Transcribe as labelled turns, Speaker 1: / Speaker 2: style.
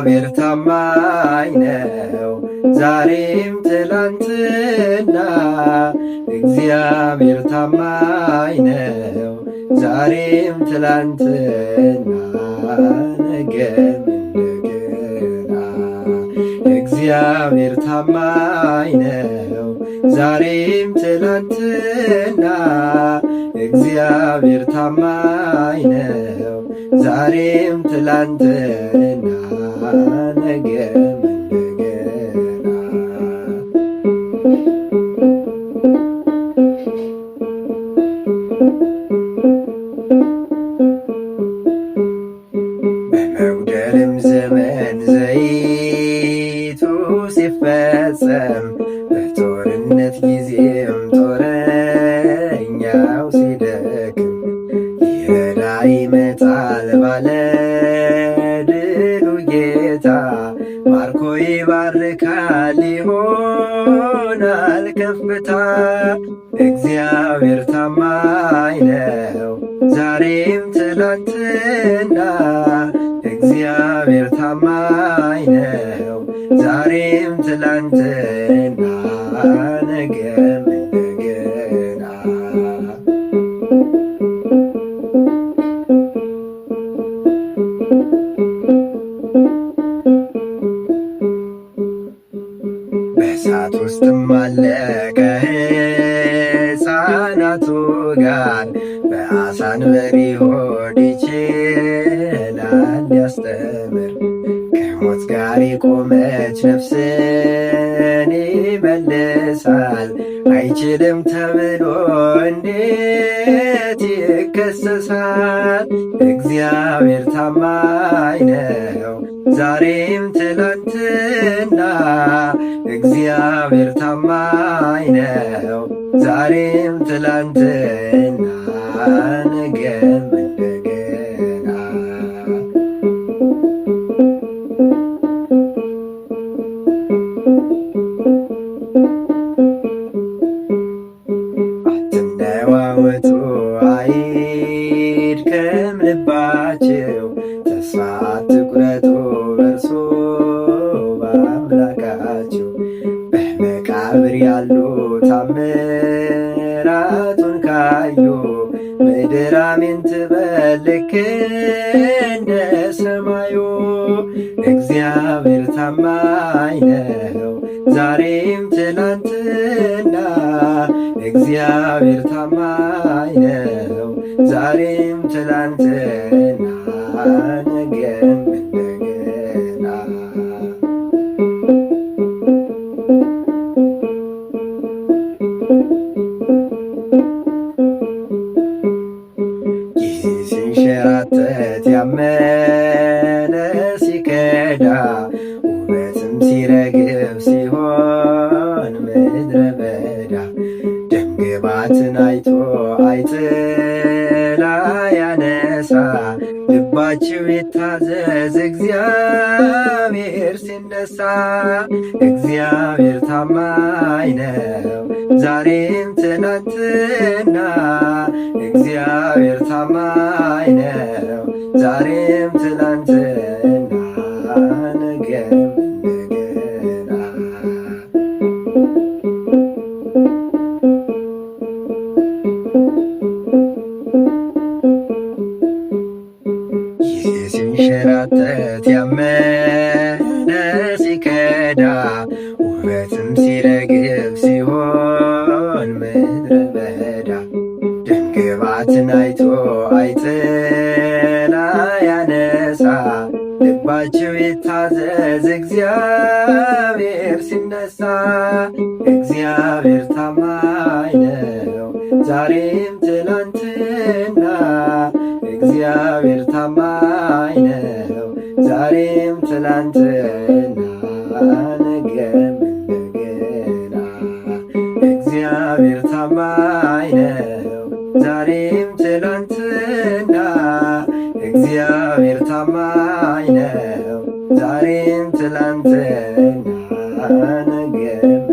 Speaker 1: እግዚአብሔር ታማኝ ነው ዛሬም ትላንትና። እግዚአብሔር ታማኝ ነው ዛሬም ትላንትና ነገም እንደገና። እግዚአብሔር ታማኝ ነው ዛሬም ትላንትና። እግዚአብሔር ታማኝ ነው ዛሬም ትላንትና ነገም እንደገና። በመጉደልም ዘመን ዘይቱ ሲፈጸም በጦርነት ጊዜም ጦረኛው ሲደክም ይረዳ ይመጣል ባለ ድሉ ጌታ ማርኮ ይባርካል ይሆናል ከፍታ። እግዚአብሔር ታማኝ ነው ዛሬም ትላንትና። እግዚአብሔር ታማኝ ነው ዛሬም ትላንትና ነገም እንደገና። በእሳት ውስጥም አለ ከሕፃናቱ ጋር በአሳ አንበሪ ሆድ ይችላል ሊያስተምር። ከሞት ጋር የቆመች ነፍስን ይመልሳል። አይችልም ተብሎ እንዴት ይከሰሳል? እግዚአብሔር ታማኝ ነው ዛሬም ትላንትና። እግዚአብሔር ታማኝ ነው ዛሬም ትላንትና ነገም እንደገና። አትነዋወጡ አይድከም ልባችሁ፣ ተስፋ አትቁረጡ በእርሱ በአምላካችሁ። በመቃብር ያሉ ታምራቱን ካዩ ምድር አሜን ትበል ልክ እንደ ሰማዩ። እግዚአብሔር ታማኝ ነው ዛሬም ትላንትና። እግዚአብሔር ታማኝ ነው ዛሬም ትላንትና ነገም እንደገና። ጊዜ ሲንሸራተት ያመነ ሲከዳ ውበትም ሲረግፍ ሲሆን ምድረ በዳ። ደምግባትን አይቶ አይጥላ ያነሳ ልባችሁ ይታዘዝ እግዚአብሔር ሲነሳ። እግዚአብሔር ታማኝ ነው ዛሬም ትናንትና። እግዚአብሔር ታማኝ ነው ዛሬም ትናንትና ነገም እንደገና። ጊዜ ሲንሸራተት ያመነ ሲከዳ ውበትም ሲረግፍ ሲሆን ምድረ በዳ። ደምግባትን አይቶ አይጥላ ያነሳ ልባችሁ ይታዘዝ እግዚአብሔር ሲነሳ። እግዚአብሔር ታማኝ ነው ዛሬም ትላንትና። እግዚአብሔር ታማኝ ነው ዛሬም ትላንትና ነገም እንደገና። እግዚአብሔር ታማኝ ነው ዛሬም ትላንትና። እግዚአብሔር ታማኝ ነው ዛሬም ትላንትና ነገም